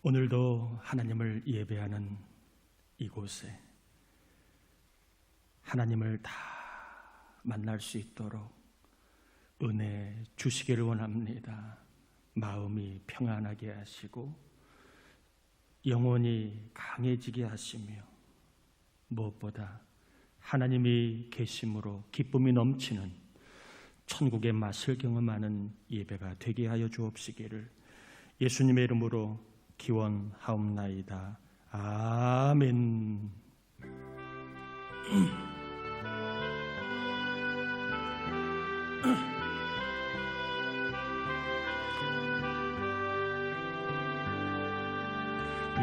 오늘도 하나님을 예배하는 이곳에 하나님을 다 만날 수 있도록 은혜 주시기를 원합니다. 마음이 평안하게 하시고 영혼이 강해지게 하시며 무엇보다 하나님이 계심으로 기쁨이 넘치는 천국의 맛을 경험하는 예배가 되게 하여 주옵시기를 예수님의 이름으로 기원하옵나이다. 아멘.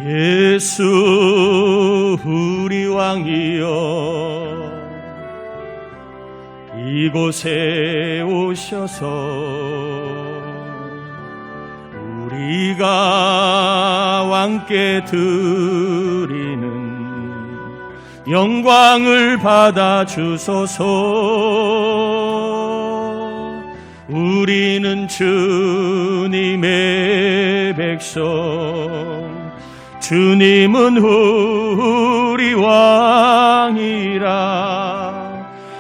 예수 우리 왕이여, 이곳에 오셔서 우리가 왕께 드리는 영광을 받아 주소서. 우리는 주님의 백성, 주님은 우리 왕이라.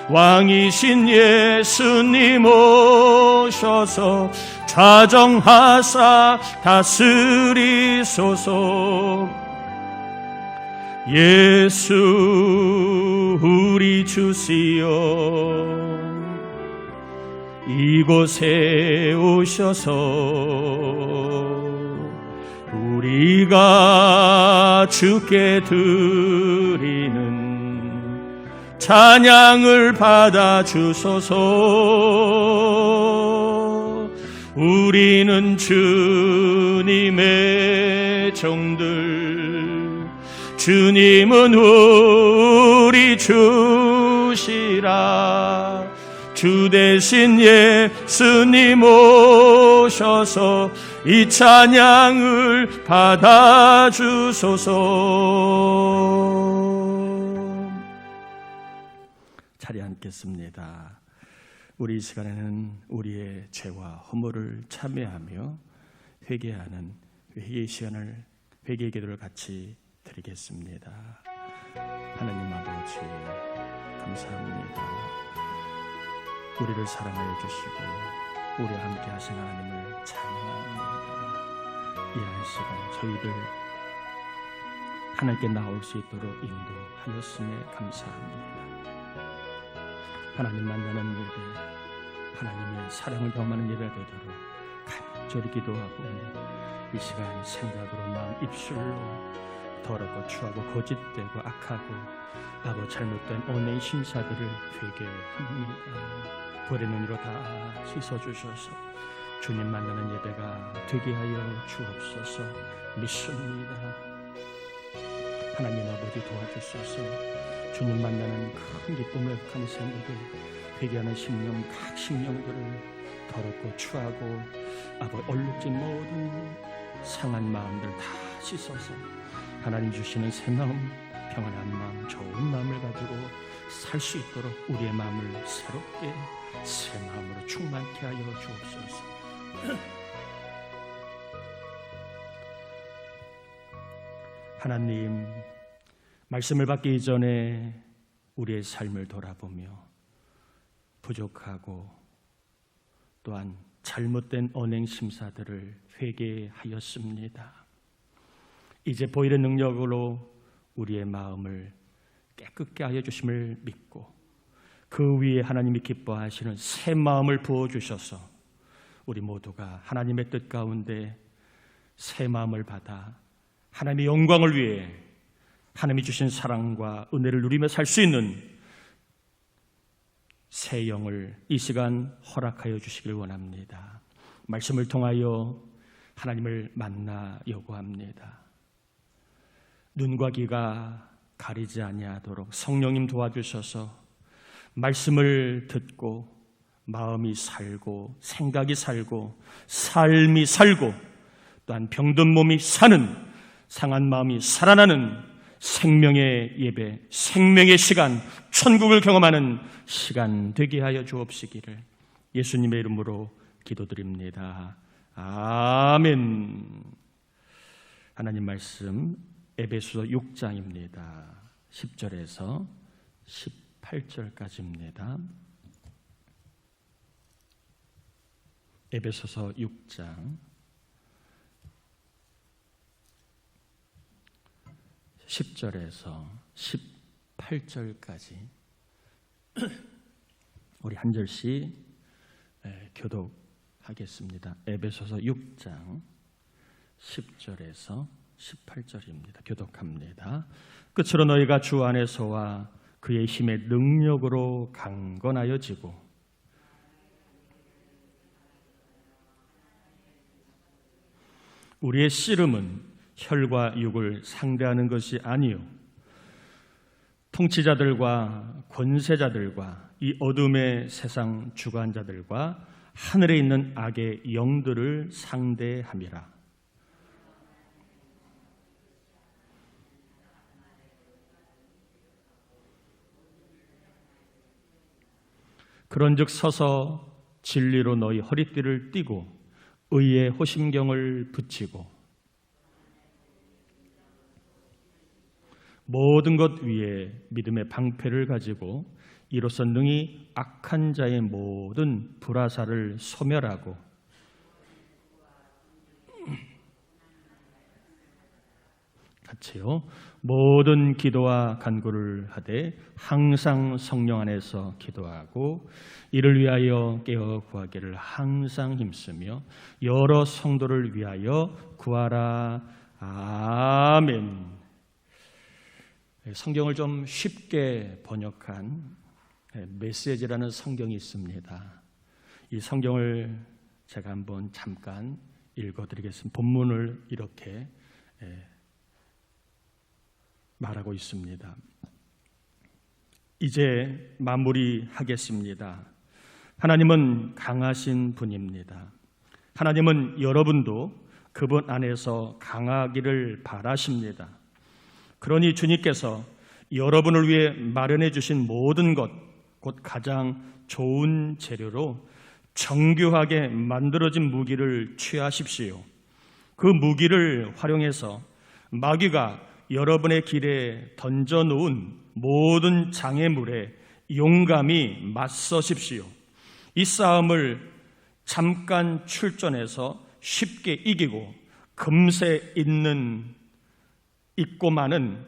왕이신 예수님 오셔서 좌정하사 다스리소서. 예수 우리 주시여, 이곳에 오셔서 우리가 주께 드리는 찬양을 받아 주소서. 우리는 주님의 종들, 주님은 우리 주시라. 주 대신 예수님 오셔서 이 찬양을 받아 주소서. 자리에 앉겠습니다. 우리 이 시간에는 우리의 죄와 허물을 참회하며 회개하는 회개의 시간을, 회개의 기도를 같이 드리겠습니다. 하나님 아버지 감사합니다. 우리를 사랑하여 주시고 우리와 함께 하신 하나님을 찬양합니다. 이 한 시간 저희들 하나님께 나올 수 있도록 인도하였음에 감사합니다. 하나님 만나는 예배, 하나님의 사랑을 경험하는 예배가 되도록 간절히 기도하고 이 시간 생각으로, 마음, 입술로 더럽고 추하고 거짓되고 악하고 아버지 잘못된 언어의 심사들을 회개합니다. 불의 눈으로 다 씻어주셔서 주님 만나는 예배가 되게 하여 주옵소서. 믿습니다. 하나님 아버지 도와주셔서 주님 만나는 큰 기쁨을 감사하고 회개하는 심령, 각 심령들을 더럽고 추하고 아버지 얼룩진 모든 상한 마음들 다 씻어서 하나님 주시는 새 마음, 평안한 마음, 좋은 마음을 가지고 살 수 있도록 우리의 마음을 새롭게 새 마음으로 충만케 하여 주옵소서. 하나님, 말씀을 받기 이전에 우리의 삶을 돌아보며 부족하고 또한 잘못된 언행 심사들을 회개하였습니다. 이제 보이는 능력으로 우리의 마음을 깨끗게 하여 주심을 믿고 그 위에 하나님이 기뻐하시는 새 마음을 부어주셔서 우리 모두가 하나님의 뜻 가운데 새 마음을 받아 하나님의 영광을 위해 하나님이 주신 사랑과 은혜를 누리며 살 수 있는 새 영을 이 시간 허락하여 주시길 원합니다. 말씀을 통하여 하나님을 만나 요구합니다. 눈과 귀가 가리지 아니하도록 성령님 도와주셔서 말씀을 듣고 마음이 살고 생각이 살고 삶이 살고 또한 병든 몸이 사는, 상한 마음이 살아나는 생명의 예배, 생명의 시간, 천국을 경험하는 시간 되게 하여 주옵시기를 예수님의 이름으로 기도드립니다. 아멘. 하나님 말씀 에베소서 6장입니다. 10절에서 18절까지입니다. 에베소서 6장 10절에서 18절까지 우리 한 절씩 교독하겠습니다. 에베소서 6장 10절에서 18절입니다. 교독합니다. 끝으로 너희가 주 안에서와 그의 힘의 능력으로 강건하여지고 우리의 씨름은 혈과 육을 상대하는 것이 아니요 통치자들과 권세자들과 이 어둠의 세상 주관자들과 하늘에 있는 악의 영들을 상대함이라. 그런즉 서서 진리로 너희 허리띠를 띠고 의의 호심경을 붙이고 모든 것 위에 믿음의 방패를 가지고 이로써 능히 악한 자의 모든 불화살을 소멸하고 같이요. 모든 기도와 간구를 하되 항상 성령 안에서 기도하고 이를 위하여 깨어 구하기를 항상 힘쓰며 여러 성도를 위하여 구하라. 아멘. 성경을 좀 쉽게 번역한 메시지라는 성경이 있습니다. 이 성경을 제가 한번 잠깐 읽어드리겠습니다. 본문을 이렇게 말하고 있습니다. 이제 마무리하겠습니다. 하나님은 강하신 분입니다. 하나님은 여러분도 그분 안에서 강하기를 바라십니다. 그러니 주님께서 여러분을 위해 마련해 주신 모든 것, 곧 가장 좋은 재료로 정교하게 만들어진 무기를 취하십시오. 그 무기를 활용해서 마귀가 여러분의 길에 던져놓은 모든 장애물에 용감히 맞서십시오. 이 싸움을 잠깐 출전해서 쉽게 이기고 금세 잊고 마는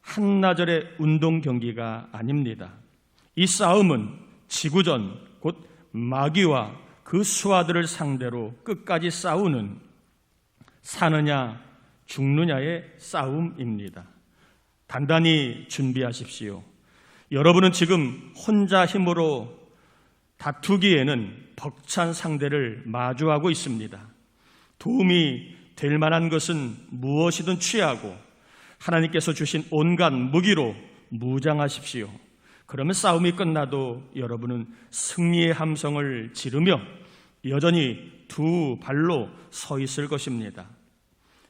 한나절의 운동 경기가 아닙니다. 이 싸움은 지구전, 곧 마귀와 그 수하들을 상대로 끝까지 싸우는 사느냐 죽느냐의 싸움입니다. 단단히 준비하십시오. 여러분은 지금 혼자 힘으로 다투기에는 벅찬 상대를 마주하고 있습니다. 도움이 될 만한 것은 무엇이든 취하고 하나님께서 주신 온갖 무기로 무장하십시오. 그러면 싸움이 끝나도 여러분은 승리의 함성을 지르며 여전히 두 발로 서 있을 것입니다.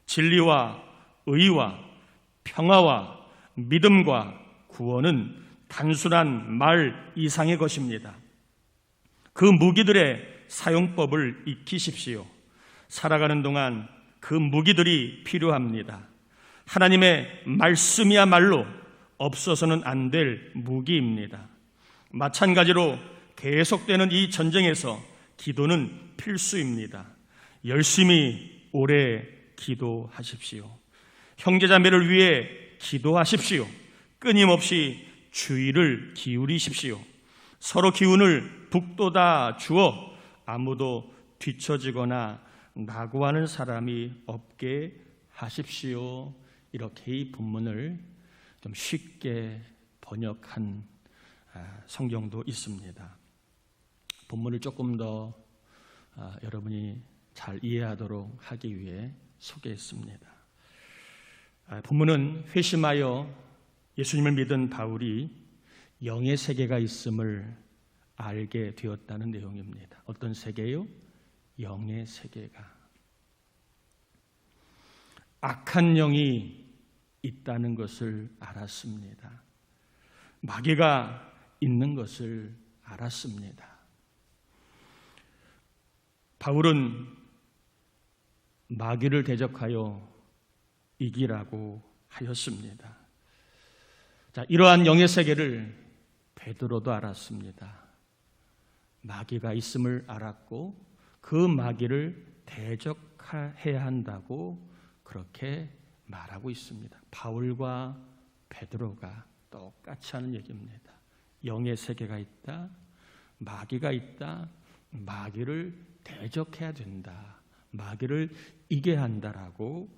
진리와 의와 평화와 믿음과 구원은 단순한 말 이상의 것입니다. 그 무기들의 사용법을 익히십시오. 살아가는 동안 그 무기들이 필요합니다. 하나님의 말씀이야말로 없어서는 안 될 무기입니다. 마찬가지로 계속되는 이 전쟁에서 기도는 필수입니다. 열심히 오래 기도하십시오. 형제자매를 위해 기도하십시오. 끊임없이 주의를 기울이십시오. 서로 기운을 북돋아 주어 아무도 뒤처지거나 낙오하는 사람이 없게 하십시오. 이렇게 이 본문을 좀 쉽게 번역한 성경도 있습니다. 본문을 조금 더 여러분이 잘 이해하도록 하기 위해 소개했습니다. 본문은 회심하여 예수님을 믿은 바울이 영의 세계가 있음을 알게 되었다는 내용입니다. 어떤 세계요? 영의 세계가. 악한 영이 있다는 것을 알았습니다. 마귀가 있는 것을 알았습니다. 바울은 마귀를 대적하여 이기라고 하였습니다. 자, 이러한 영의 세계를 베드로도 알았습니다. 마귀가 있음을 알았고 그 마귀를 대적해야 한다고 그렇게 말하고 있습니다. 바울과 베드로가 똑같이 하는 얘기입니다. 영의 세계가 있다, 마귀가 있다, 마귀를 대적해야 된다, 마귀를 이겨야 한다라고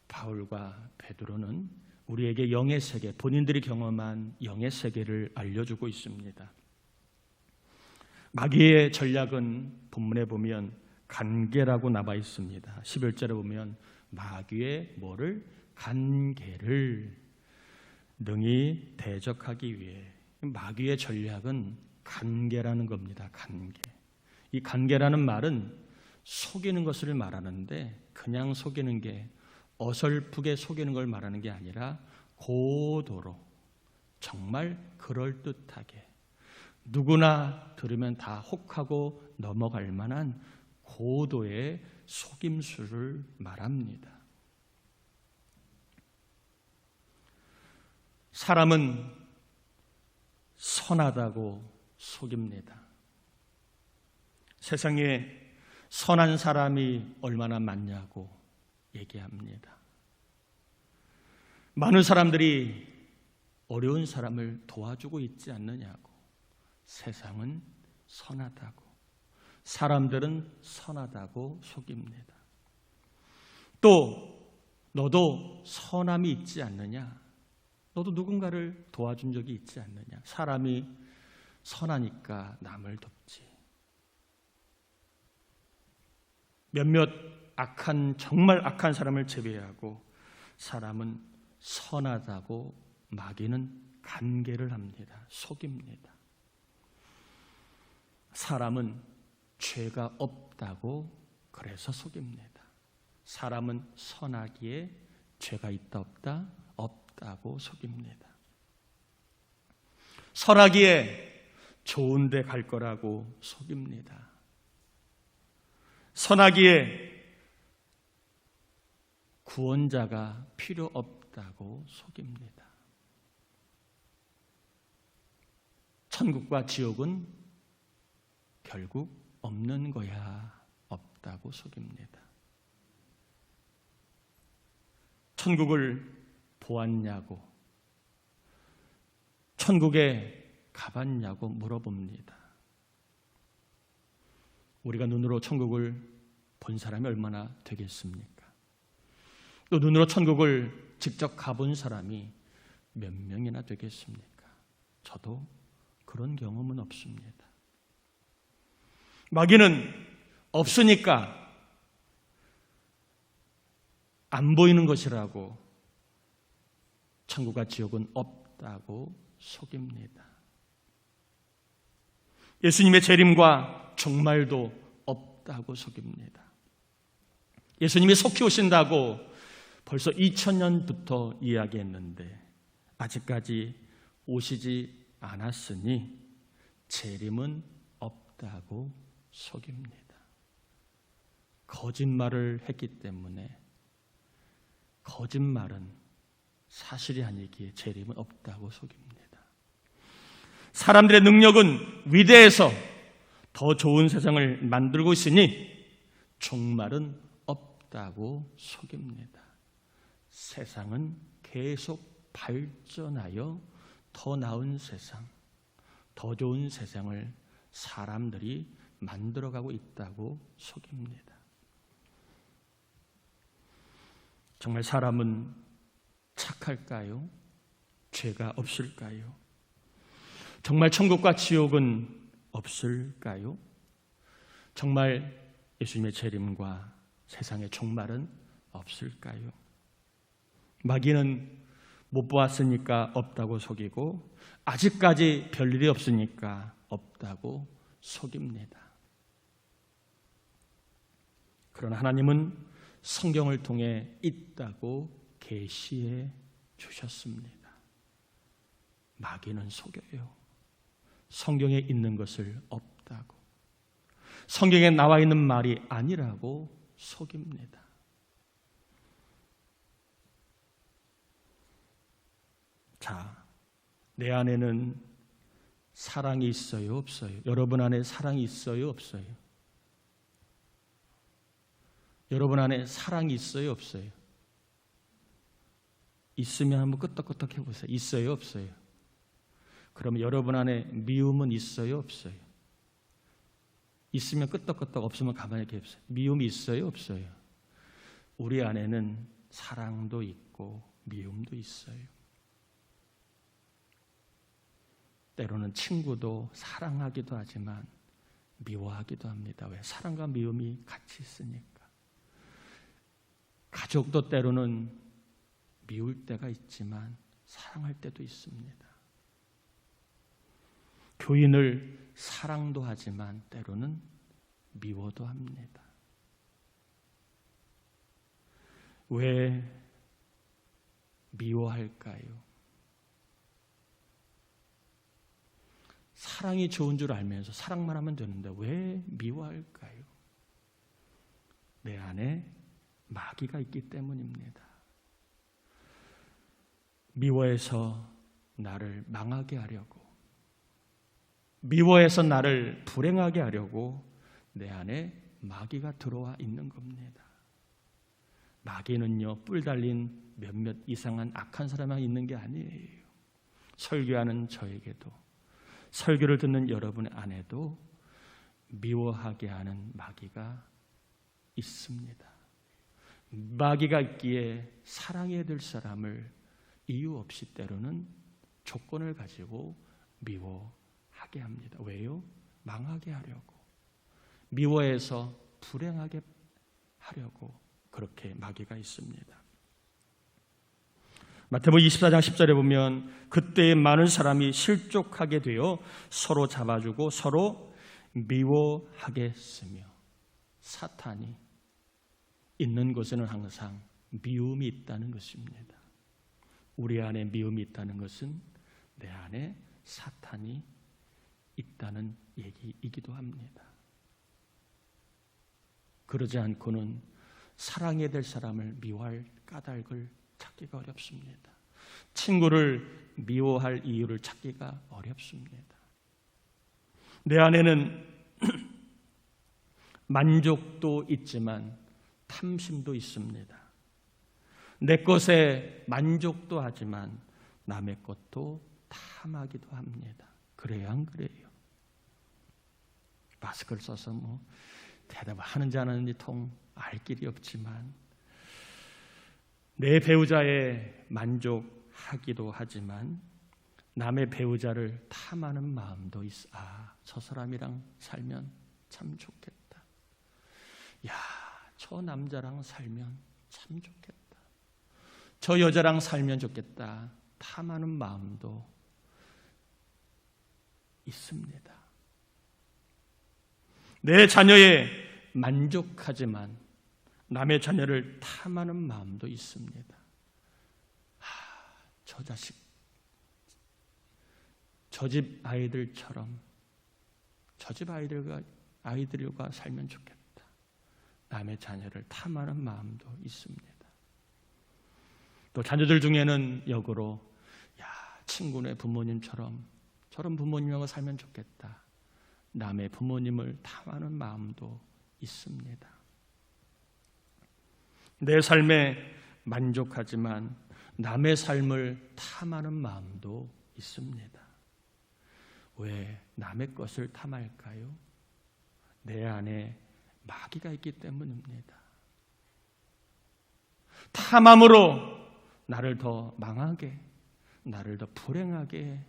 바울과 베드로는 우리에게 영의 세계, 본인들이 경험한 영의 세계를 알려주고 있습니다. 마귀의 전략은 본문에 보면 간계라고 나와 있습니다. 11절에 보면 마귀의 뭐를? 간계를 능히 대적하기 위해. 마귀의 전략은 간계라는 겁니다. 간계. 이 간계라는 말은 속이는 것을 말하는데 그냥 속이는 게 어설프게 속이는 걸 말하는 게 아니라 고도로 정말 그럴듯하게 누구나 들으면 다 혹하고 넘어갈 만한 고도의 속임수를 말합니다. 사람은 선하다고 속입니다. 세상에 선한 사람이 얼마나 많냐고 얘기합니다. 많은 사람들이 어려운 사람을 도와주고 있지 않느냐고. 세상은 선하다고, 사람들은 선하다고 속입니다. 또 너도 선함이 있지 않느냐? 너도 누군가를 도와준 적이 있지 않느냐? 사람이 선하니까 남을 돕지. 몇몇 정말 악한 사람을 제외하고 사람은 선하다고 마귀는 간계를 합니다. 속입니다. 사람은 죄가 없다고 그래서 속입니다. 사람은 선하기에 죄가 있다 없다? 없다고 속입니다. 선하기에 좋은 데 갈 거라고 속입니다. 선하기에 구원자가 필요 없다고 속입니다. 천국과 지옥은 결국 없는 거야, 없다고 속입니다. 천국을 보았냐고, 천국에 가봤냐고 물어봅니다. 우리가 눈으로 천국을 본 사람이 얼마나 되겠습니까? 또 눈으로 천국을 직접 가본 사람이 몇 명이나 되겠습니까? 저도 그런 경험은 없습니다. 마귀는 없으니까 안 보이는 것이라고 천국과 지옥은 없다고 속입니다. 예수님의 재림과 종말도 없다고 속입니다. 예수님이 속히 오신다고 벌써 2000년부터 이야기했는데 아직까지 오시지 않았으니 재림은 없다고 속입니다. 거짓말을 했기 때문에 거짓말은 사실이 아니기에 재림은 없다고 속입니다. 사람들의 능력은 위대해서 더 좋은 세상을 만들고 있으니 종말은 없다고 속입니다. 세상은 계속 발전하여 더 나은 세상, 더 좋은 세상을 사람들이 만들어가고 있다고 속입니다. 정말 사람은 착할까요? 죄가 없을까요? 정말 천국과 지옥은 없을까요? 정말 예수님의 재림과 세상의 종말은 없을까요? 마귀는 못 보았으니까 없다고 속이고 아직까지 별일이 없으니까 없다고 속입니다. 그러나 하나님은 성경을 통해 있다고 계시해 주셨습니다. 마귀는 속여요. 성경에 있는 것을 없다고, 성경에 나와 있는 말이 아니라고 속입니다. 내 안에는 사랑이 있어요, 없어요? 여러분 안에 사랑이 있어요, 없어요? 여러분 안에 사랑이 있어요, 없어요? 있으면 한번 끄떡끄떡 해보세요. 있어요, 없어요? 그러면 여러분 안에 미움은 있어요, 없어요? 있으면 끄떡끄떡, 없으면 가만히 이렇게 해보세요. 미움이 있어요, 없어요? 우리 안에는 사랑도 있고 미움도 있어요. 때로는 친구도 사랑하기도 하지만 미워하기도 합니다. 왜? 사랑과 미움이 같이 있으니까. 가족도 때로는 미울 때가 있지만 사랑할 때도 있습니다. 교인을 사랑도 하지만 때로는 미워도 합니다. 왜 미워할까요? 사랑이 좋은 줄 알면서 사랑만 하면 되는데 왜 미워할까요? 내 안에 마귀가 있기 때문입니다. 미워해서 나를 망하게 하려고, 미워해서 나를 불행하게 하려고 내 안에 마귀가 들어와 있는 겁니다. 마귀는요, 뿔 달린 몇몇 이상한 악한 사람만 있는 게 아니에요. 설교하는 저에게도, 설교를 듣는 여러분 안에도 미워하게 하는 마귀가 있습니다. 마귀가 있기에 사랑해야 될 사람을 이유 없이 때로는 조건을 가지고 미워하게 합니다. 왜요? 망하게 하려고, 미워해서 불행하게 하려고 그렇게 마귀가 있습니다. 마태복음 24장 10절에 보면 그때에 많은 사람이 실족하게 되어 서로 잡아주고 서로 미워하겠으며, 사탄이 있는 곳에는 항상 미움이 있다는 것입니다. 우리 안에 미움이 있다는 것은 내 안에 사탄이 있다는 얘기이기도 합니다. 그러지 않고는 사랑해야 될 사람을 미워할 까닭을 찾기가 어렵습니다. 친구를 미워할 이유를 찾기가 어렵습니다. 내 안에는 만족도 있지만 탐심도 있습니다. 내 것에 만족도 하지만 남의 것도 탐하기도 합니다. 그래요, 안 그래요? 마스크를 써서 대답하는지 안 하는지 통 알 길이 없지만 내 배우자에 만족하기도 하지만 남의 배우자를 탐하는 마음도 있어. 저 사람이랑 살면 참 좋겠다. 저 남자랑 살면 참 좋겠다. 저 여자랑 살면 좋겠다. 탐하는 마음도 있습니다. 내 자녀에 만족하지만 남의 자녀를 탐하는 마음도 있습니다. 저 자식, 저 집 아이들처럼 저 집 아이들과 살면 좋겠다. 남의 자녀를 탐하는 마음도 있습니다. 또 자녀들 중에는 역으로 친구네 부모님처럼 저런 부모님하고 살면 좋겠다. 남의 부모님을 탐하는 마음도 있습니다. 내 삶에 만족하지만 남의 삶을 탐하는 마음도 있습니다. 왜 남의 것을 탐할까요? 내 안에 마귀가 있기 때문입니다. 탐함으로 나를 더 망하게, 나를 더 불행하게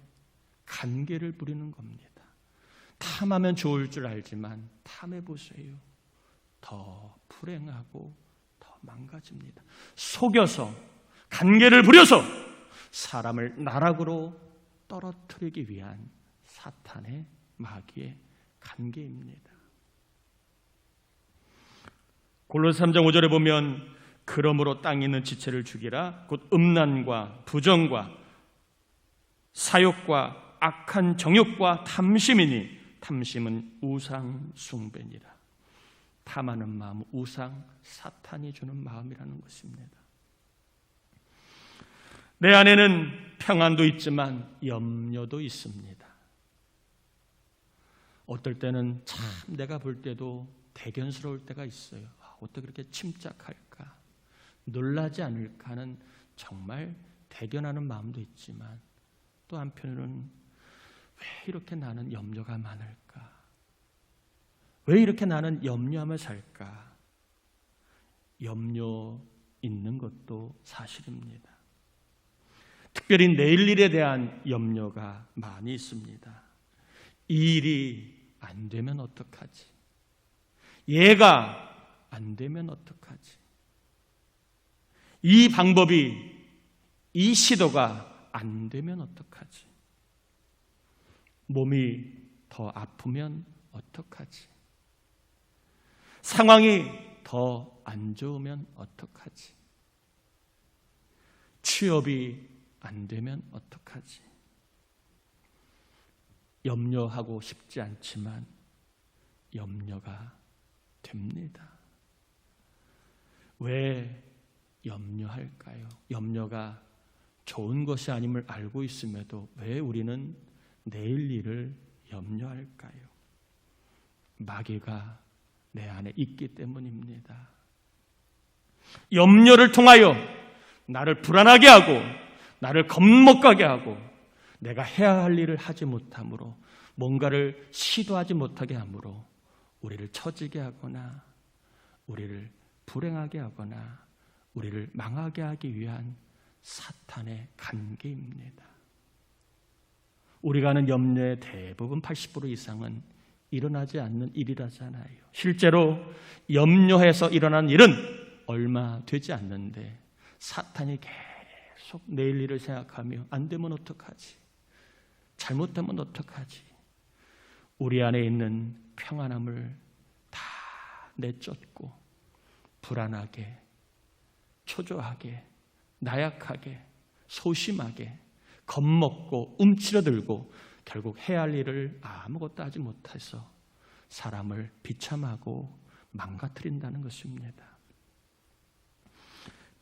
간계를 부리는 겁니다. 탐하면 좋을 줄 알지만 탐해보세요. 더 불행하고 더 망가집니다. 속여서, 간계를 부려서 사람을 나락으로 떨어뜨리기 위한 사탄의 마귀의 간계입니다. 골로새 3장 5절에 보면 그러므로 땅에 있는 지체를 죽이라. 곧 음란과 부정과 사욕과 악한 정욕과 탐심이니 탐심은 우상 숭배니라. 탐하는 마음, 우상, 사탄이 주는 마음이라는 것입니다. 내 안에는 평안도 있지만 염려도 있습니다. 어떨 때는 참 내가 볼 때도 대견스러울 때가 있어요. 어떻게 그렇게 침착할까? 놀라지 않을까 하는 정말 대견하는 마음도 있지만 또 한편으로는 왜 이렇게 나는 염려가 많을까? 왜 이렇게 나는 염려하며 살까? 염려 있는 것도 사실입니다. 특별히 내일 일에 대한 염려가 많이 있습니다. 이 일이 안 되면 어떡하지? 얘가 안 되면 어떡하지? 이 방법이, 이 시도가 안 되면 어떡하지? 몸이 더 아프면 어떡하지? 상황이 더 안 좋으면 어떡하지? 취업이 안 되면 어떡하지? 염려하고 싶지 않지만 염려가 됩니다. 왜 염려할까요? 염려가 좋은 것이 아님을 알고 있음에도 왜 우리는 내일 일을 염려할까요? 마귀가 내 안에 있기 때문입니다. 염려를 통하여 나를 불안하게 하고 나를 겁먹게 하고 내가 해야 할 일을 하지 못함으로 뭔가를 시도하지 못하게 함으로 우리를 처지게 하거나 우리를 불행하게 하거나 우리를 망하게 하기 위한 사탄의 간계입니다. 우리가 하는 염려의 대부분 80% 이상은 일어나지 않는 일이라잖아요. 실제로 염려해서 일어난 일은 얼마 되지 않는데 사탄이 계속 내일 일을 생각하며 안 되면 어떡하지? 잘못되면 어떡하지? 우리 안에 있는 평안함을 다 내쫓고 불안하게, 초조하게, 나약하게, 소심하게, 겁먹고 움츠러들고 결국 해야 할 일을 아무것도 하지 못해서 사람을 비참하고 망가뜨린다는 것입니다.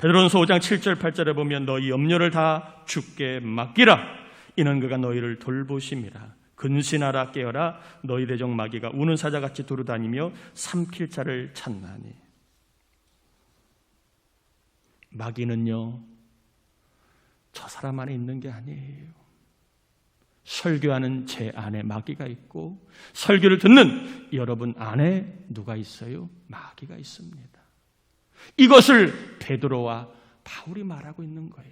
베드로전서 5장 7절 8절에 보면 너희 염려를 다 주께 맡기라. 이는 그가 너희를 돌보심이라. 근신하라 깨어라. 너희 대적 마귀가 우는 사자같이 두루다니며 삼킬 자를 찾나니. 마귀는요, 저 사람 안에 있는 게 아니에요. 설교하는 제 안에 마귀가 있고 설교를 듣는 여러분 안에 누가 있어요? 마귀가 있습니다. 이것을 베드로와 바울이 말하고 있는 거예요.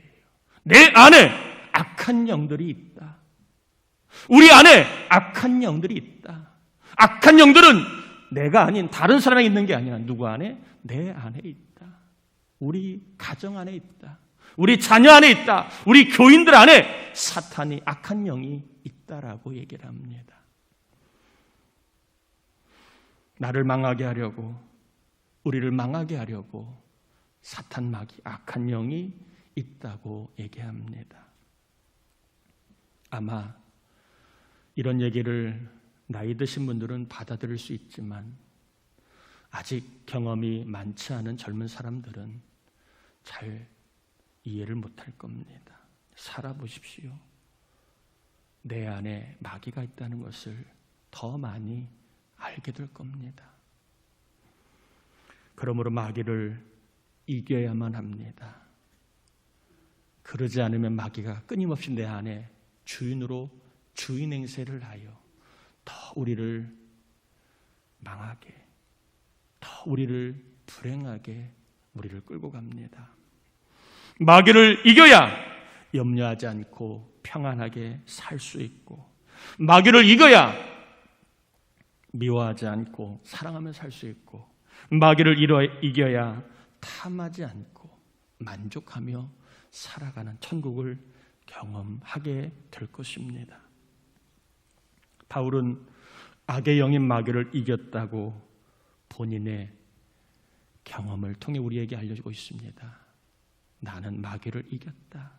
내 안에 악한 영들이 있다. 우리 안에 악한 영들이 있다. 악한 영들은 내가 아닌 다른 사람에 있는 게 아니라 누구 안에? 내 안에 있다. 우리 가정 안에 있다. 우리 자녀 안에 있다. 우리 교인들 안에 사탄이 악한 영이 있다라고 얘기를 합니다. 나를 망하게 하려고, 우리를 망하게 하려고 사탄 마귀, 악한 영이 있다고 얘기합니다. 아마 이런 얘기를 나이 드신 분들은 받아들일 수 있지만 아직 경험이 많지 않은 젊은 사람들은 잘 이해를 못할 겁니다. 살아보십시오. 내 안에 마귀가 있다는 것을 더 많이 알게 될 겁니다. 그러므로 마귀를 이겨야만 합니다. 그러지 않으면 마귀가 끊임없이 내 안에 주인으로 주인 행세를 하여 더 우리를 망하게, 더 우리를 불행하게 우리를 끌고 갑니다. 마귀를 이겨야 염려하지 않고 평안하게 살 수 있고, 마귀를 이겨야 미워하지 않고 사랑하며 살 수 있고, 마귀를 이겨야 탐하지 않고 만족하며 살아가는 천국을 경험하게 될 것입니다. 바울은 악의 영인 마귀를 이겼다고 본인의 경험을 통해 우리에게 알려주고 있습니다. 나는 마귀를 이겼다.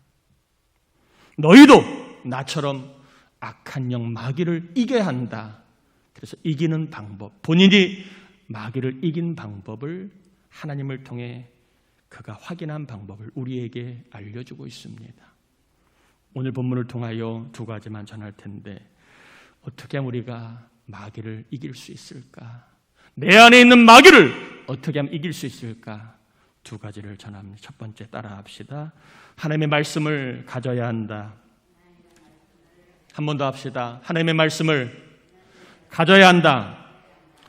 너희도 나처럼 악한 영 마귀를 이겨야 한다. 그래서 이기는 방법, 본인이 마귀를 이긴 방법을 하나님을 통해 그가 확인한 방법을 우리에게 알려주고 있습니다. 오늘 본문을 통하여 두 가지만 전할 텐데 어떻게 하면 우리가 마귀를 이길 수 있을까? 내 안에 있는 마귀를 어떻게 하면 이길 수 있을까? 두 가지를 전합니다. 첫 번째 따라합시다. 하나님의 말씀을 가져야 한다. 한 번 더 합시다. 하나님의 말씀을 가져야 한다.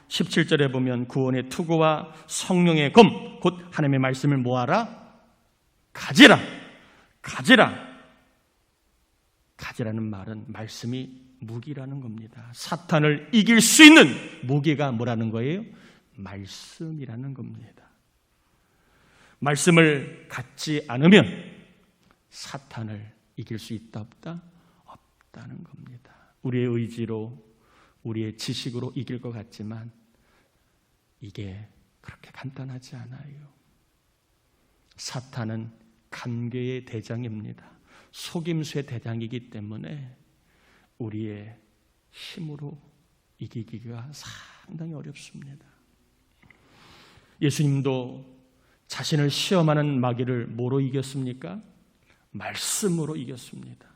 17절에 보면 구원의 투구와 성령의 검, 곧 하나님의 말씀을 뭐하라? 가지라. 가지라. 가지라는 말은 말씀이 무기라는 겁니다. 사탄을 이길 수 있는 무기가 뭐라는 거예요? 말씀이라는 겁니다. 말씀을 갖지 않으면 사탄을 이길 수 있다 없다? 없다는 겁니다. 우리의 의지로, 우리의 지식으로 이길 것 같지만 이게 그렇게 간단하지 않아요. 사탄은 간괴의 대장입니다. 속임수의 대장이기 때문에 우리의 힘으로 이기기가 상당히 어렵습니다. 예수님도 자신을 시험하는 마귀를 뭐로 이겼습니까? 말씀으로 이겼습니다.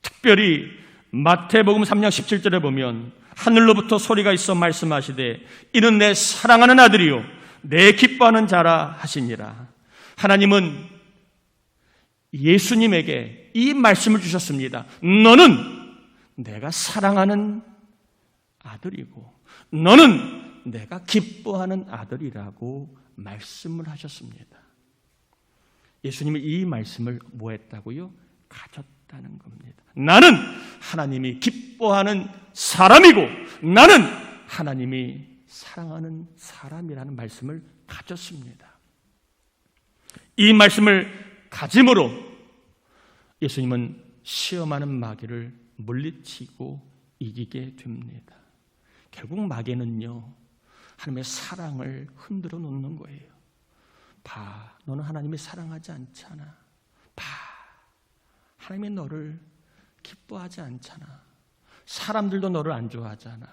특별히 마태복음 3장 17절에 보면 하늘로부터 소리가 있어 말씀하시되 이는 내 사랑하는 아들이요 내 기뻐하는 자라 하시니라. 하나님은 예수님에게 이 말씀을 주셨습니다. 너는 내가 사랑하는 아들이고 너는 내가 기뻐하는 아들이라고 말씀을 하셨습니다. 예수님이 이 말씀을 뭐 했다고요? 가졌다는 겁니다. 나는 하나님이 기뻐하는 사람이고 나는 하나님이 사랑하는 사람이라는 말씀을 가졌습니다. 이 말씀을 가짐으로 예수님은 시험하는 마귀를 물리치고 이기게 됩니다. 결국 마귀는요, 하나님의 사랑을 흔들어 놓는 거예요. 봐, 너는 하나님이 사랑하지 않잖아. 봐, 하나님이 너를 기뻐하지 않잖아. 사람들도 너를 안 좋아하잖아.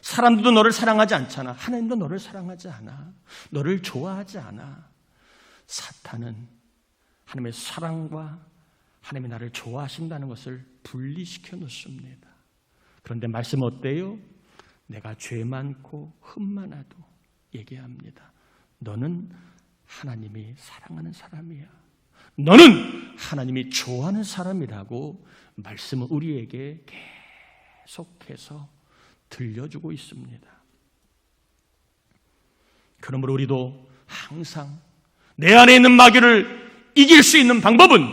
사람들도 너를 사랑하지 않잖아. 하나님도 너를 사랑하지 않아. 너를 좋아하지 않아. 사탄은 하나님의 사랑과 하나님이 나를 좋아하신다는 것을 분리시켜 놓습니다. 그런데 말씀 어때요? 내가 죄 많고 흠 많아도 얘기합니다. 너는 하나님이 사랑하는 사람이야. 너는 하나님이 좋아하는 사람이라고 말씀을 우리에게 계속해서 들려주고 있습니다. 그러므로 우리도 항상 내 안에 있는 마귀를 이길 수 있는 방법은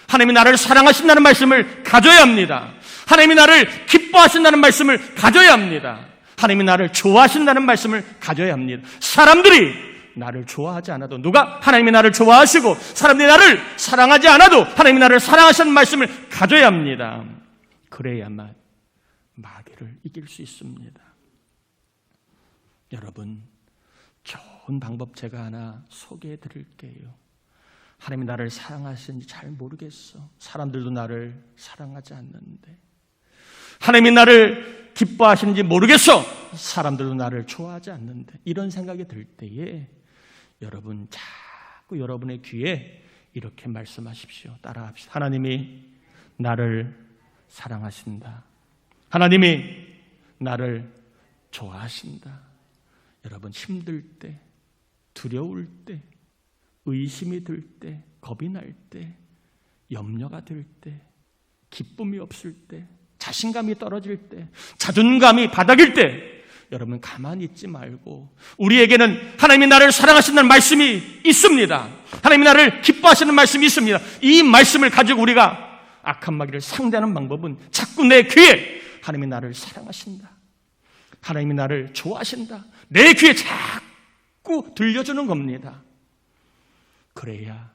하나님이 나를 사랑하신다는 말씀을 가져야 합니다. 하나님이 나를 기뻐하신다는 말씀을 가져야 합니다. 하나님이 나를 좋아하신다는 말씀을 가져야 합니다. 사람들이 나를 좋아하지 않아도, 누가 하나님이 나를 좋아하시고 사람들이 나를 사랑하지 않아도 하나님이 나를 사랑하시는 말씀을 가져야 합니다. 그래야만 마귀를 이길 수 있습니다. 여러분, 좋은 방법 제가 하나 소개해 드릴게요. 하나님이 나를 사랑하시는지 잘 모르겠어. 사람들도 나를 사랑하지 않는데. 하나님이 나를 기뻐하시는지 모르겠어. 사람들도 나를 좋아하지 않는데. 이런 생각이 들 때에 여러분 자꾸 여러분의 귀에 이렇게 말씀하십시오. 따라합시다. 하나님이 나를 사랑하신다. 하나님이 나를 좋아하신다. 여러분 힘들 때, 두려울 때, 의심이 들 때, 겁이 날 때, 염려가 들 때, 기쁨이 없을 때, 자신감이 떨어질 때, 자존감이 바닥일 때 여러분 가만히 있지 말고 우리에게는 하나님이 나를 사랑하신다는 말씀이 있습니다. 하나님이 나를 기뻐하시는 말씀이 있습니다. 이 말씀을 가지고 우리가 악한 마귀를 상대하는 방법은 자꾸 내 귀에 하나님이 나를 사랑하신다. 하나님이 나를 좋아하신다. 내 귀에 자꾸 들려주는 겁니다. 그래야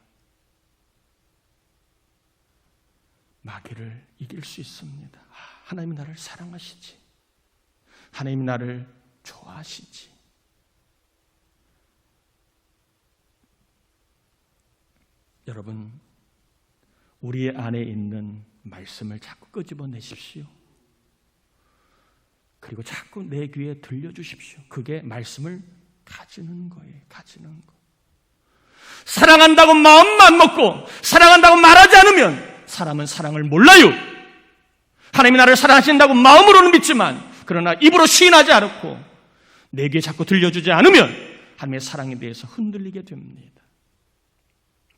마귀를 이길 수 있습니다. 하나님이 나를 사랑하시지. 하나님이 나를 좋아하시지. 여러분, 우리의 안에 있는 말씀을 자꾸 끄집어내십시오. 그리고 자꾸 내 귀에 들려주십시오. 그게 말씀을 가지는 거예요. 가지는 거. 사랑한다고 마음만 먹고 사랑한다고 말하지 않으면 사람은 사랑을 몰라요. 하나님이 나를 사랑하신다고 마음으로는 믿지만 그러나 입으로 시인하지 않고 내 귀에 자꾸 들려주지 않으면 하나님의 사랑에 대해서 흔들리게 됩니다.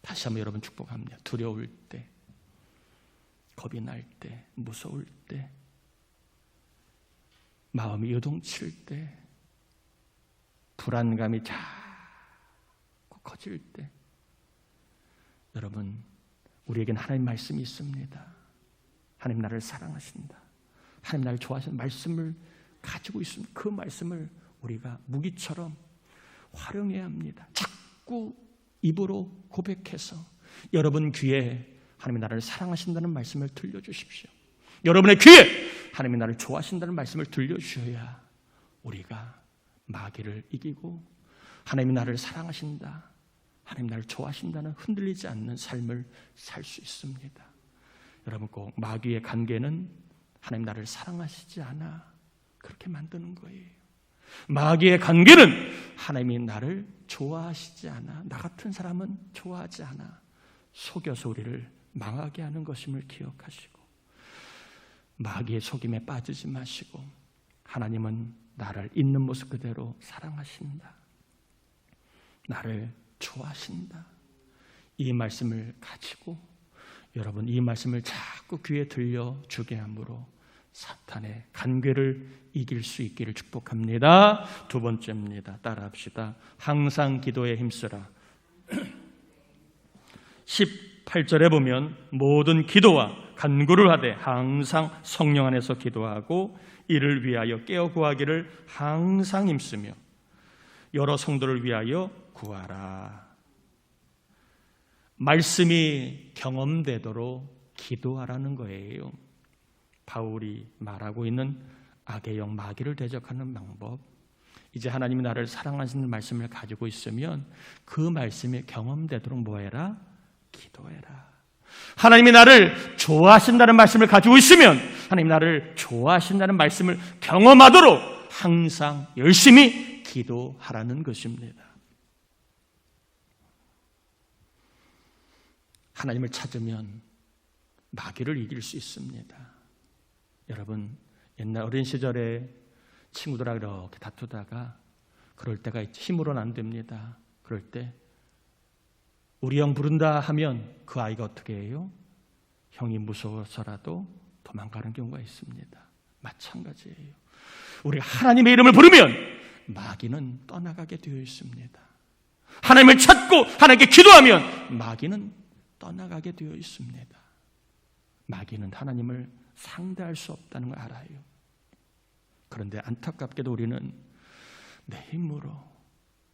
다시 한번 여러분 축복합니다. 두려울 때, 겁이 날 때, 무서울 때, 마음이 요동칠 때, 불안감이 자꾸 커질 때, 여러분 우리에겐 하나님 말씀이 있습니다. 하나님 나를 사랑하신다, 하나님 나를 좋아하시는 말씀을 가지고 있습니다. 그 말씀을 우리가 무기처럼 활용해야 합니다. 자꾸 입으로 고백해서 여러분 귀에 하나님이 나를 사랑하신다는 말씀을 들려주십시오. 여러분의 귀에 하나님이 나를 좋아하신다는 말씀을 들려주셔야 우리가 마귀를 이기고 하나님이 나를 사랑하신다, 하나님 나를 좋아하신다는 흔들리지 않는 삶을 살 수 있습니다. 여러분 꼭 마귀의 관계는 하나님 나를 사랑하시지 않아 그렇게 만드는 거예요. 마귀의 관계는 하나님이 나를 좋아하시지 않아, 나 같은 사람은 좋아하지 않아 속여서 우리를 망하게 하는 것임을 기억하시고 마귀의 속임에 빠지지 마시고 하나님은 나를 있는 모습 그대로 사랑하신다, 나를 좋아하신다, 이 말씀을 가지고 여러분 이 말씀을 자꾸 귀에 들려주게 함으로 사탄의 간괴를 이길 수 있기를 축복합니다. 두 번째입니다. 따라합시다. 항상 기도에 힘쓰라. 18절에 보면 모든 기도와 간구를 하되 항상 성령 안에서 기도하고 이를 위하여 깨어 구하기를 항상 힘쓰며 여러 성도를 위하여 구하라. 말씀이 경험되도록 기도하라는 거예요. 바울이 말하고 있는 악의 영 마귀를 대적하는 방법, 이제 하나님이 나를 사랑하시는 말씀을 가지고 있으면 그 말씀이 경험되도록 뭐해라? 기도해라. 하나님이 나를 좋아하신다는 말씀을 가지고 있으면 하나님이 나를 좋아하신다는 말씀을 경험하도록 항상 열심히 기도하라는 것입니다. 하나님을 찾으면 마귀를 이길 수 있습니다. 여러분 옛날 어린 시절에 친구들하고 이렇게 다투다가 그럴 때가 있지. 힘으로는 안 됩니다. 그럴 때 우리 형 부른다 하면 그 아이가 어떻게 해요? 형이 무서워서라도 도망가는 경우가 있습니다. 마찬가지예요. 우리가 하나님의 이름을 부르면 마귀는 떠나가게 되어 있습니다. 하나님을 찾고 하나님께 기도하면 마귀는 떠나가게 되어 있습니다. 마귀는 하나님을 상대할 수 없다는 걸 알아요. 그런데 안타깝게도 우리는 내 힘으로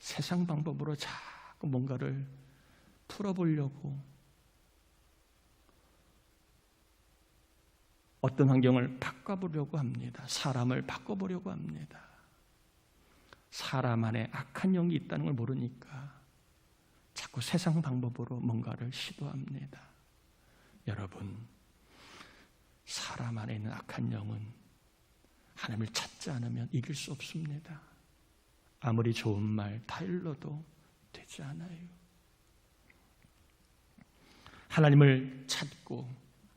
세상 방법으로 자꾸 뭔가를 풀어보려고 어떤 환경을 바꿔보려고 합니다. 사람을 바꿔보려고 합니다. 사람 안에 악한 영이 있다는 걸 모르니까 자꾸 세상 방법으로 뭔가를 시도합니다. 여러분, 사람 안에 있는 악한 영은 하나님을 찾지 않으면 이길 수 없습니다. 아무리 좋은 말 다 일러도 되지 않아요. 하나님을 찾고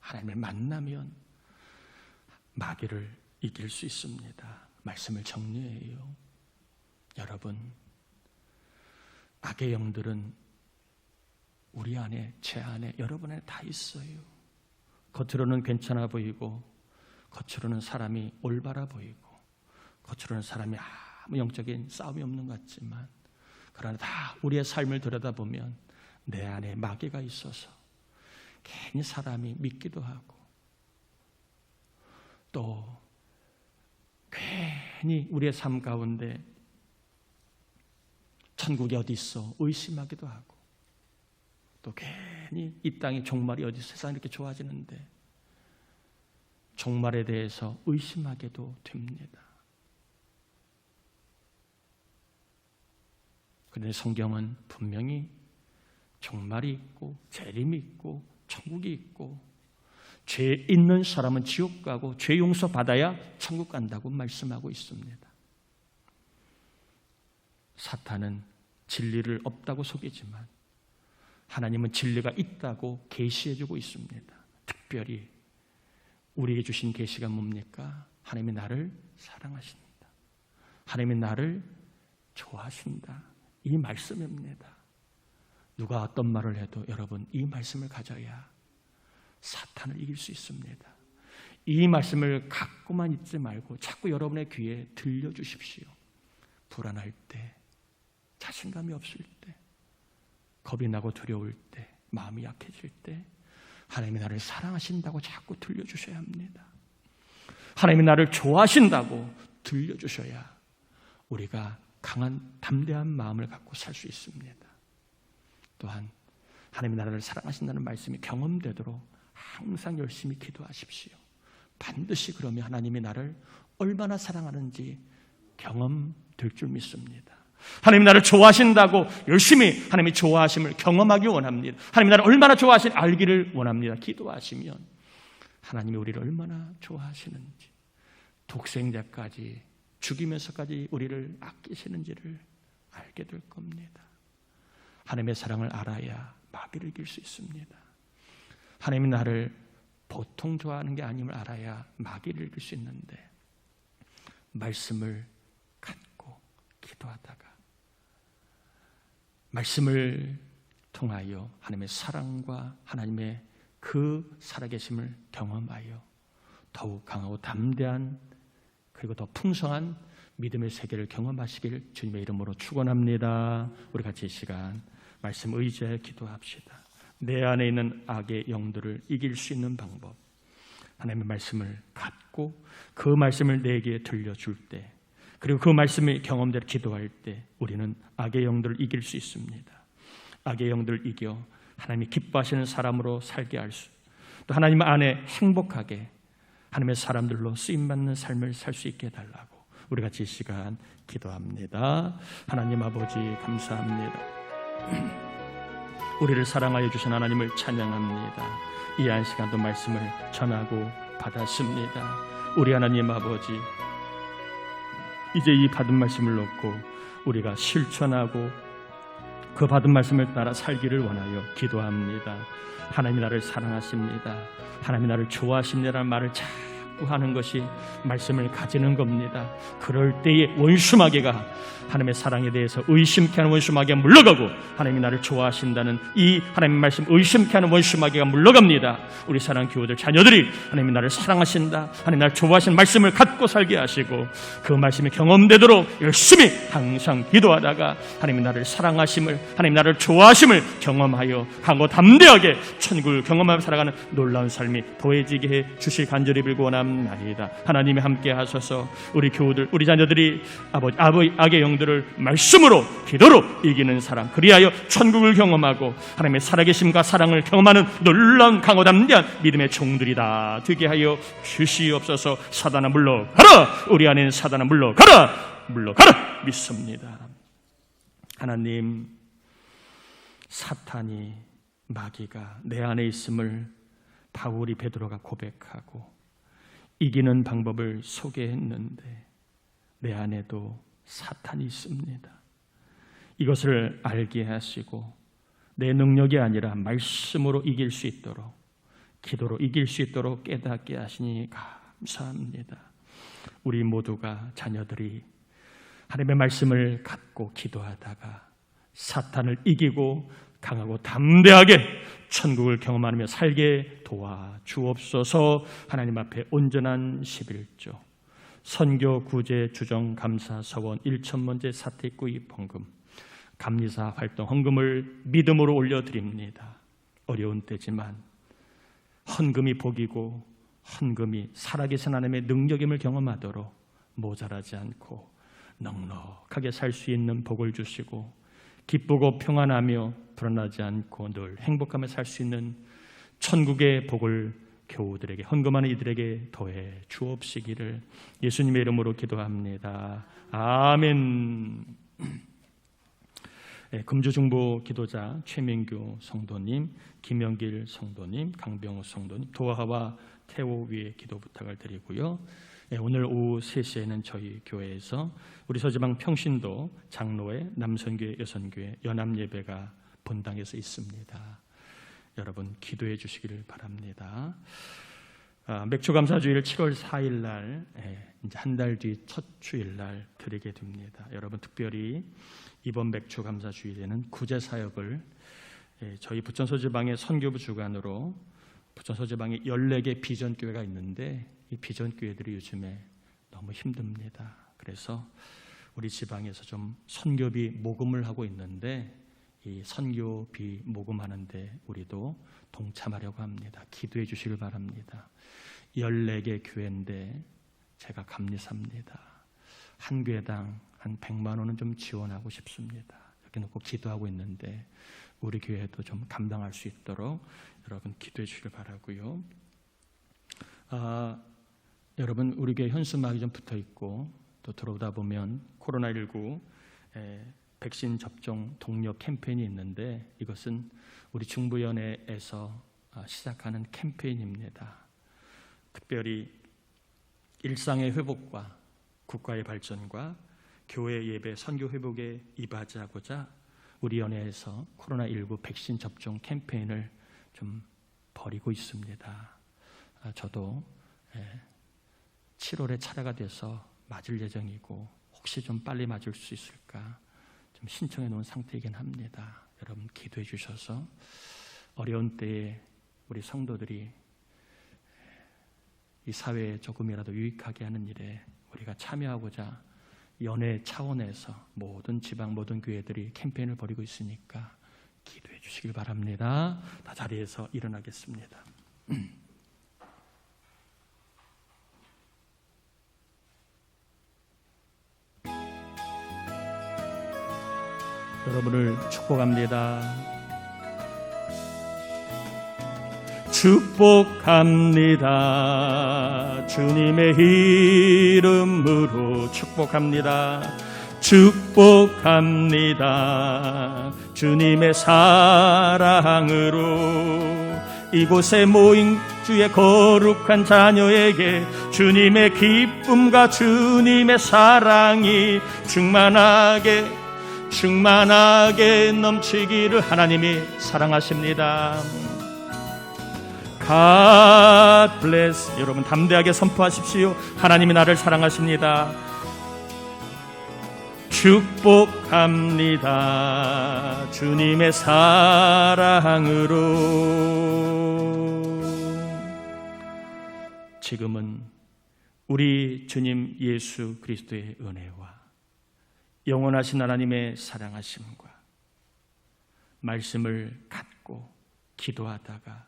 하나님을 만나면 마귀를 이길 수 있습니다. 말씀을 정리해요. 여러분, 악의 영들은 우리 안에, 제 안에, 여러분 안에 다 있어요. 겉으로는 괜찮아 보이고 겉으로는 사람이 올바라 보이고 겉으로는 사람이 아무 영적인 싸움이 없는 것 같지만 그러나 다 우리의 삶을 들여다보면 내 안에 마귀가 있어서 괜히 사람이 믿기도 하고 또 괜히 우리의 삶 가운데 천국이 어디 있어 의심하기도 하고 또 괜히 이 땅의 종말이 어디 세상이 이렇게 좋아지는데 종말에 대해서 의심하게도 됩니다. 그런데 성경은 분명히 종말이 있고 재림이 있고 천국이 있고 죄 있는 사람은 지옥 가고 죄 용서 받아야 천국 간다고 말씀하고 있습니다. 사탄은 진리를 없다고 속이지만 하나님은 진리가 있다고 계시해주고 있습니다. 특별히 우리에게 주신 계시가 뭡니까? 하나님이 나를 사랑하신다. 하나님이 나를 좋아하신다. 이 말씀입니다. 누가 어떤 말을 해도 여러분 이 말씀을 가져야 사탄을 이길 수 있습니다. 이 말씀을 갖고만 있지 말고 자꾸 여러분의 귀에 들려주십시오. 불안할 때, 자신감이 없을 때, 겁이 나고 두려울 때, 마음이 약해질 때 하나님이 나를 사랑하신다고 자꾸 들려주셔야 합니다. 하나님이 나를 좋아하신다고 들려주셔야 우리가 강한 담대한 마음을 갖고 살 수 있습니다. 또한 하나님이 나를 사랑하신다는 말씀이 경험되도록 항상 열심히 기도하십시오. 반드시 그러면 하나님이 나를 얼마나 사랑하는지 경험될 줄 믿습니다. 하나님이 나를 좋아하신다고 열심히 하나님이 좋아하심을 경험하기 원합니다. 하나님이 나를 얼마나 좋아하시는지 알기를 원합니다. 기도하시면 하나님이 우리를 얼마나 좋아하시는지, 독생자까지 죽이면서까지 우리를 아끼시는지를 알게 될 겁니다. 하나님의 사랑을 알아야 마귀를 이길 수 있습니다. 하나님이 나를 보통 좋아하는 게 아님을 알아야 마귀를 이길 수 있는데, 말씀을 갖고 기도하다가 말씀을 통하여 하나님의 사랑과 하나님의 그 살아계심을 경험하여 더욱 강하고 담대한 그리고 더 풍성한 믿음의 세계를 경험하시길 주님의 이름으로 축원합니다. 우리 같이 이 시간 말씀 의지하여 기도합시다. 내 안에 있는 악의 영들을 이길 수 있는 방법, 하나님의 말씀을 갖고 그 말씀을 내게 들려줄 때, 그리고 그 말씀의 경험대로 기도할 때 우리는 악의 영들을 이길 수 있습니다. 악의 영들을 이겨 하나님이 기뻐하시는 사람으로 살게 할 수, 또 하나님 안에 행복하게 하나님의 사람들로 쓰임받는 삶을 살 수 있게 해달라고 우리 같이 이 시간 기도합니다. 하나님 아버지 감사합니다. 우리를 사랑하여 주신 하나님을 찬양합니다. 이 한 시간도 말씀을 전하고 받았습니다. 우리 하나님 아버지, 이제 이 받은 말씀을 놓고 우리가 실천하고 그 받은 말씀을 따라 살기를 원하여 기도합니다. 하나님이 나를 사랑하십니다. 하나님이 나를 좋아하십니다라는 말을 자꾸 하는 것이 말씀을 가지는 겁니다. 그럴 때에 원수마귀가 하나님의 사랑에 대해서 의심케 하는 원수마귀가 물러가고 하나님이 나를 좋아하신다는 이 하나님의 말씀 의심케 하는 원수마귀가 물러갑니다. 우리 사랑하는 교우들 자녀들이 하나님이 나를 사랑하신다, 하나님 나를 좋아하시는 말씀을 갖고 살게 하시고 그 말씀이 경험되도록 열심히 항상 기도하다가 하나님이 나를 사랑하심을, 하나님 나를 좋아하심을 경험하여 강고 담대하게 천국을 경험하며 살아가는 놀라운 삶이 더해지게 해 주실 간절히 빌고 원합나이다. 하나님이 함께 하셔서 우리 교우들, 우리 자녀들이 악의 영들을 말씀으로, 기도로 이기는 사람, 그리하여 천국을 경험하고 하나님의 살아계심과 사랑을 경험하는 놀라운 강호 담대한 믿음의 종들이다 되게 하여 주시옵소서. 사단아 물러가라. 우리 안에 있는 사단아 물러가라. 물러가라. 믿습니다. 하나님, 사탄이, 마귀가 내 안에 있음을 바울이 베드로가 고백하고 이기는 방법을 소개했는데 내 안에도 사탄이 있습니다. 이것을 알게 하시고 내 능력이 아니라 말씀으로 이길 수 있도록, 기도로 이길 수 있도록 깨닫게 하시니 감사합니다. 우리 모두가, 자녀들이 하나님의 말씀을 갖고 기도하다가 사탄을 이기고 강하고 담대하게 천국을 경험하며 살게 도와주옵소서. 하나님 앞에 온전한 11조 선교 구제 주정 감사 서원 1,000번째 사택구 입헌금 감리사 활동 헌금을 믿음으로 올려드립니다. 어려운 때지만 헌금이 복이고 헌금이 살아계신 하나님의 능력임을 경험하도록 모자라지 않고 넉넉하게 살 수 있는 복을 주시고 기쁘고 평안하며 불안하지 않고 늘 행복하며 살 수 있는 천국의 복을 교우들에게, 헌금하는 이들에게 더해 주옵시기를 예수님의 이름으로 기도합니다. 아멘. 금주중보 기도자 최민규 성도님, 김영길 성도님, 강병호 성도님, 도하와 태호 위에 기도 부탁을 드리고요. 오늘 오후 3시에는 저희 교회에서 우리 서지방 평신도 장로회, 남선교회, 여선교회 연합예배가 본당에서 있습니다. 여러분 기도해 주시기를 바랍니다. 맥주감사주의를 7월 4일 날 이제 한 달 뒤 첫 주일 날 드리게 됩니다. 여러분 특별히 이번 맥주감사주일에는 구제사역을 저희 부천소지방의 선교부 주관으로 부천소지방에 14개 비전교회가 있는데 이 비전교회들이 요즘에 너무 힘듭니다. 그래서 우리 지방에서 좀 선교비 모금을 하고 있는데 이 선교비 모금하는데 우리도 동참하려고 합니다. 기도해 주시길 바랍니다. 14개 교회인데 제가 감리사입니다. 한 교회당 한 100만 원은 좀 지원하고 싶습니다. 이렇게 놓고 기도하고 있는데 우리 교회도 좀 감당할 수 있도록 여러분 기도해 주시길 바라고요. 여러분 우리 교회 현수막이 좀 붙어 있고 또 들어오다 보면 코로나19 백신 접종 독려 캠페인이 있는데 이것은 우리 중부연회에서 시작하는 캠페인입니다. 특별히 일상의 회복과 국가의 발전과 교회 예배 선교 회복에 이바지하고자 우리 연회에서 코로나19 백신 접종 캠페인을 좀 벌이고 있습니다. 저도 7월에 차례가 돼서 맞을 예정이고 혹시 좀 빨리 맞을 수 있을까 좀 신청해 놓은 상태이긴 합니다. 여러분 기도해 주셔서 어려운 때에 우리 성도들이 이 사회에 조금이라도 유익하게 하는 일에 우리가 참여하고자 연회 차원에서 모든 지방 모든 교회들이 캠페인을 벌이고 있으니까 기도해 주시길 바랍니다. 다 자리에서 일어나겠습니다. 여러분을 축복합니다. 축복합니다. 주님의 이름으로 축복합니다. 축복합니다. 주님의 사랑으로 이곳에 모인 주의 거룩한 자녀에게 주님의 기쁨과 주님의 사랑이 충만하게 넘치기를 하나님이 사랑하십니다. God bless. 여러분 담대하게 선포하십시오. 하나님이 나를 사랑하십니다. 축복합니다. 주님의 사랑으로. 지금은 우리 주님 예수 그리스도의 은혜와 영원하신 하나님의 사랑하심과 말씀을 갖고 기도하다가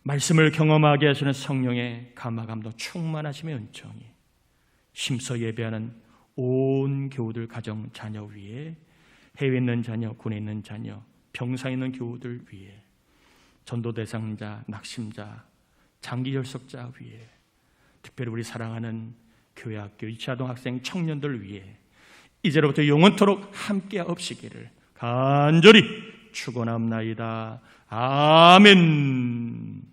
말씀을 경험하게 하시는 성령의 감화감도 충만하심의 은총이 심서 예배하는 온 교우들 가정 자녀 위에 해외에 있는 자녀, 군에 있는 자녀, 병상에 있는 교우들 위에 전도 대상자, 낙심자, 장기 결석자 위에 특별히 우리 사랑하는 교회 학교 이차동 학생 청년들 위에 이제로부터 영원토록 함께 없시기를 간절히 축원합나이다. 아멘.